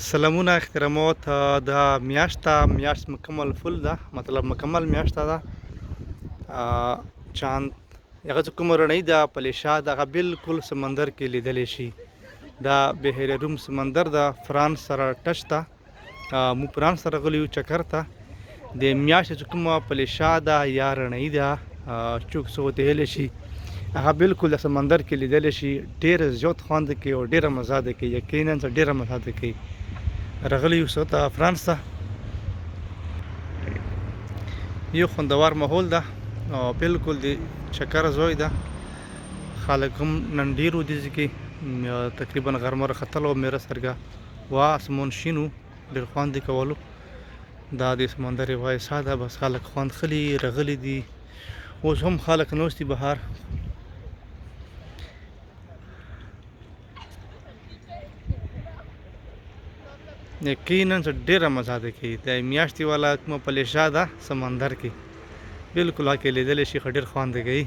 سلامونه احترامات دا میاشت مکمل فل ده مطلب مکمل میاشت ده چاند هغه چې کومه رڼۍ ده پلیشا دغه بالکل سمندر کې لیدلی شي دا بحر روم سمندر ده فرانس سره ټچ ده مو فرانس سره غلی یو چکر ته د میاشتې چې کومه پلیشا ده یا رڼۍ ده چوک څه ورته ویلی شي هغه بالکل د سمندر کې لیدلی شي ډېره زیات خوند کوي او ډېره مزه ده کوي یقینا ډېره مزه ده کوي راغلی یو څه ته فرانس ته یو خوندور ماحول ده او بالکل د چکر ځای ده خلک هم نن ډېر و دې ځای کې تقریبا غرمه راختل او میره سرګه وا اسمان شین و ډېر خوند یې کولو دا د سمندر یوه حصه ده بس خلک خوند خلي راغلي دي اوس هم خلک ناست دي بهر یقینا ډېره مزه ده کوي د میاشتې والا کومه پلیشا ده سمندر کې بالکل هغه کې لیدلی شي ښه ډېر خوند کوي